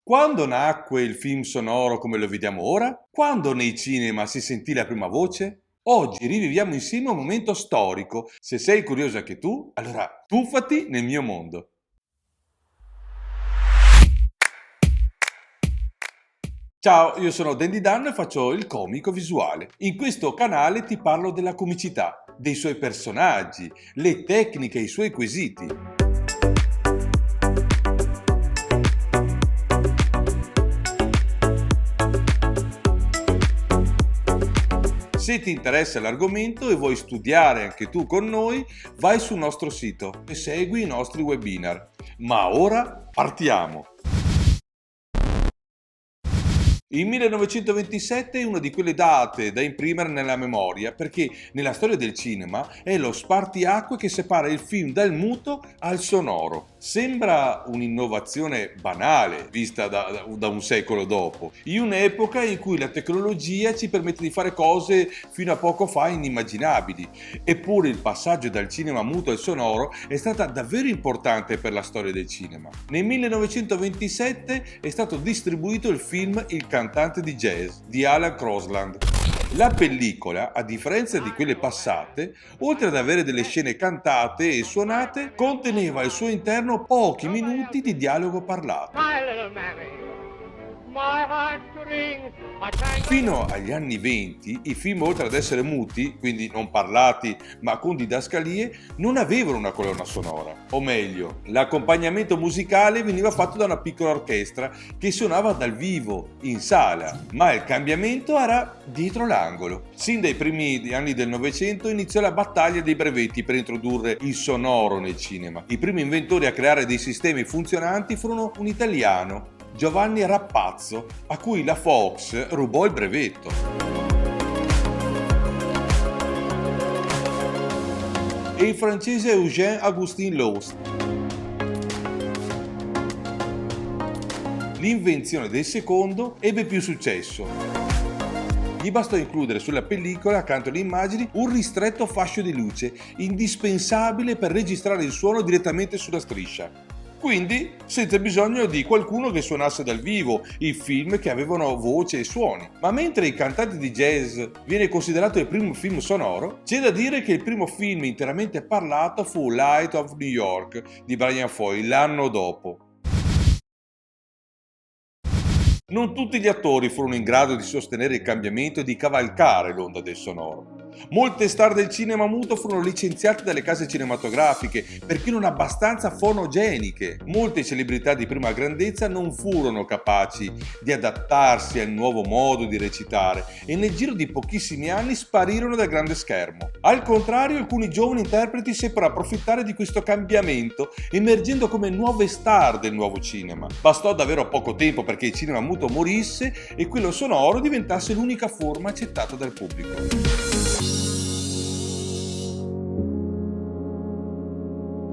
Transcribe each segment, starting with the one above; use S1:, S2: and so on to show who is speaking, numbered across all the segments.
S1: Quando nacque il film sonoro come lo vediamo ora? Quando nei cinema si sentì la prima voce? Oggi riviviamo insieme un momento storico. Se sei curioso anche tu, allora tuffati nel mio mondo. Ciao, io sono Dandy Dan e faccio il comico visuale. In questo canale ti parlo della comicità, dei suoi personaggi, le tecniche e i suoi quesiti. Se ti interessa l'argomento e vuoi studiare anche tu con noi, vai sul nostro sito e segui i nostri webinar. Ma ora partiamo! Il 1927 è una di quelle date da imprimere nella memoria perché nella storia del cinema è lo spartiacque che separa il film dal muto al sonoro. Sembra un'innovazione banale vista da un secolo dopo, in un'epoca in cui la tecnologia ci permette di fare cose fino a poco fa inimmaginabili. Eppure il passaggio dal cinema muto al sonoro è stata davvero importante per la storia del cinema. Nel 1927 è stato distribuito il film Il cantante di jazz di Alan Crosland. La pellicola, a differenza di quelle passate, oltre ad avere delle scene cantate e suonate, conteneva al suo interno pochi minuti di dialogo parlato. Fino agli anni 20 i film, oltre ad essere muti, quindi non parlati ma con didascalie, non avevano una colonna sonora. O meglio, l'accompagnamento musicale veniva fatto da una piccola orchestra che suonava dal vivo, in sala, ma il cambiamento era dietro l'angolo. Sin dai primi anni del Novecento iniziò la battaglia dei brevetti per introdurre il sonoro nel cinema. I primi inventori a creare dei sistemi funzionanti furono un italiano, Giovanni Rappazzo, a cui la Fox rubò il brevetto. E il francese Eugène-Augustin Loos. L'invenzione del secondo ebbe più successo. Gli bastò includere sulla pellicola, accanto alle immagini, un ristretto fascio di luce, indispensabile per registrare il suono direttamente sulla striscia. Quindi senza bisogno di qualcuno che suonasse dal vivo i film che avevano voce e suoni. Ma mentre Il cantante di jazz viene considerato il primo film sonoro, c'è da dire che il primo film interamente parlato fu Light of New York di Brian Foy l'anno dopo. Non tutti gli attori furono in grado di sostenere il cambiamento e di cavalcare l'onda del sonoro. Molte star del cinema muto furono licenziate dalle case cinematografiche perché non abbastanza fonogeniche. Molte celebrità di prima grandezza non furono capaci di adattarsi al nuovo modo di recitare e nel giro di pochissimi anni sparirono dal grande schermo. Al contrario, alcuni giovani interpreti seppero approfittare di questo cambiamento, emergendo come nuove star del nuovo cinema. Bastò davvero poco tempo perché il cinema muto morisse e quello sonoro diventasse l'unica forma accettata dal pubblico.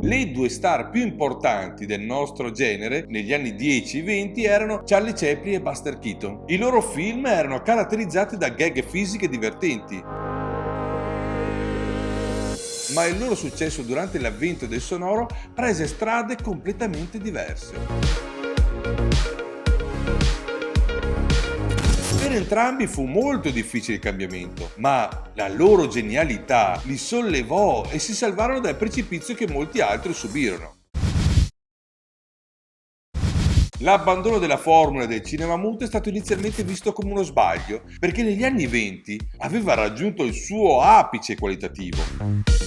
S1: Le due star più importanti del nostro genere negli anni 10 e 20 erano Charlie Chaplin e Buster Keaton. I loro film erano caratterizzati da gag fisiche divertenti. Ma il loro successo durante l'avvento del sonoro prese strade completamente diverse. Per entrambi fu molto difficile il cambiamento, ma la loro genialità li sollevò e si salvarono dal precipizio che molti altri subirono. L'abbandono della formula del cinema muto è stato inizialmente visto come uno sbaglio, perché negli anni 20 aveva raggiunto il suo apice qualitativo.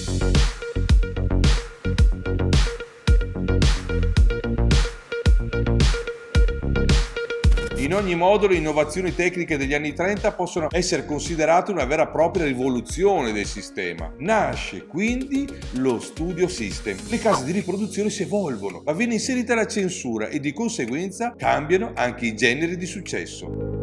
S1: In ogni modo, le innovazioni tecniche degli anni 30 possono essere considerate una vera e propria rivoluzione del sistema. Nasce quindi lo studio system. Le case di riproduzione si evolvono, ma viene inserita la censura e di conseguenza cambiano anche i generi di successo.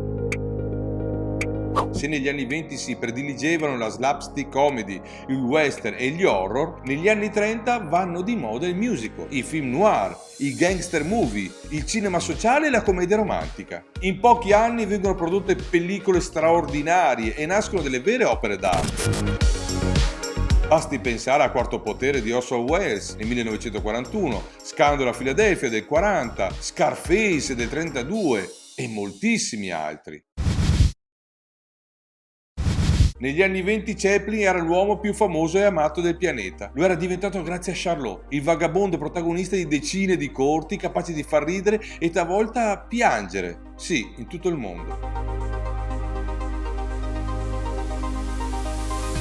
S1: Se negli anni 20 si prediligevano la slapstick comedy, il western e gli horror, negli anni 30 vanno di moda il musical, i film noir, i gangster movie, il cinema sociale e la commedia romantica. In pochi anni vengono prodotte pellicole straordinarie e nascono delle vere opere d'arte. Basti pensare a Quarto potere di Orson Welles nel 1941, Scandalo a Filadelfia del 40, Scarface del 32 e moltissimi altri. Negli anni 20 Chaplin era l'uomo più famoso e amato del pianeta. Lo era diventato grazie a Charlot, il vagabondo protagonista di decine di corti capaci di far ridere e talvolta piangere. Sì, in tutto il mondo.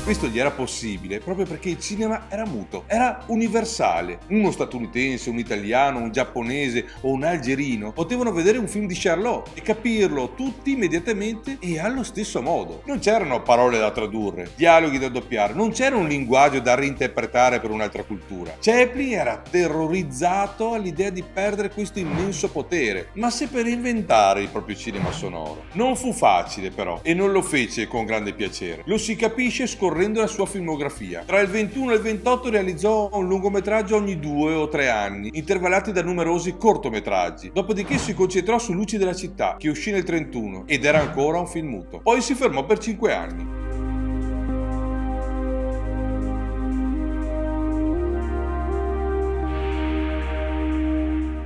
S1: Questo gli era possibile proprio perché il cinema era muto, era universale. Uno statunitense, un italiano, un giapponese o un algerino potevano vedere un film di Charlot e capirlo tutti immediatamente e allo stesso modo. Non c'erano parole da tradurre, dialoghi da doppiare, non c'era un linguaggio da reinterpretare per un'altra cultura. Chaplin era terrorizzato all'idea di perdere questo immenso potere, ma seppe reinventare il proprio cinema sonoro. Non fu facile però e non lo fece con grande piacere. Lo si capisce scorrendo la sua filmografia. Tra il 21 e il 28 realizzò un lungometraggio ogni 2 o 3 anni, intervallati da numerosi cortometraggi. Dopodiché si concentrò su Luci della città, che uscì nel 31 ed era ancora un film muto. Poi si fermò per 5 anni.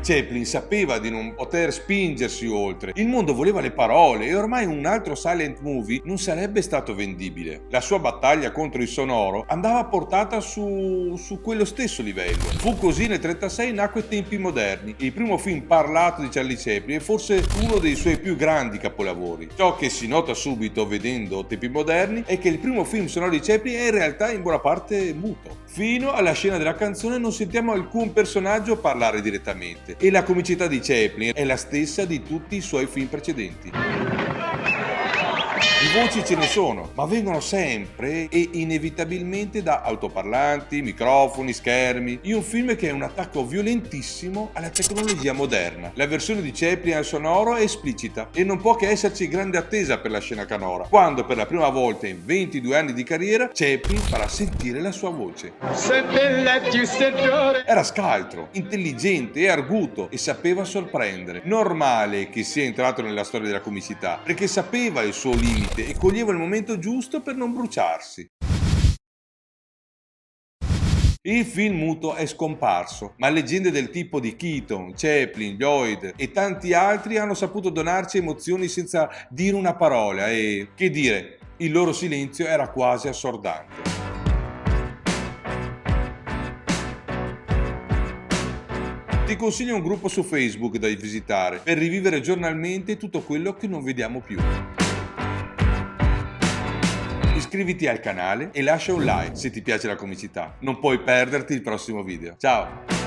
S1: Chaplin sapeva di non poter spingersi oltre. Il mondo voleva le parole e ormai un altro silent movie non sarebbe stato vendibile. La sua battaglia contro il sonoro andava portata su quello stesso livello. Fu così nel 1936 nacque Tempi moderni, il primo film parlato di Charlie Chaplin e forse uno dei suoi più grandi capolavori. Ciò che si nota subito vedendo Tempi moderni è che il primo film sonoro di Chaplin è in realtà in buona parte muto. Fino alla scena della canzone non sentiamo alcun personaggio parlare direttamente e la comicità di Chaplin è la stessa di tutti i suoi film precedenti. Di voci ce ne sono, ma vengono sempre e inevitabilmente da altoparlanti, microfoni, schermi, in un film che è un attacco violentissimo alla tecnologia moderna. La versione di Chaplin al sonoro è esplicita e non può che esserci grande attesa per la scena canora, quando per la prima volta in 22 anni di carriera Chaplin farà sentire la sua voce. Era scaltro, intelligente e arguto e sapeva sorprendere. Normale che sia entrato nella storia della comicità, perché sapeva il suo limite e coglieva il momento giusto per non bruciarsi. Il film muto è scomparso, ma leggende del tipo di Keaton, Chaplin, Lloyd e tanti altri hanno saputo donarci emozioni senza dire una parola e, che dire, il loro silenzio era quasi assordante. Ti consiglio un gruppo su Facebook da visitare per rivivere giornalmente tutto quello che non vediamo più. Iscriviti al canale e lascia un like se ti piace la comicità. Non puoi perderti il prossimo video. Ciao!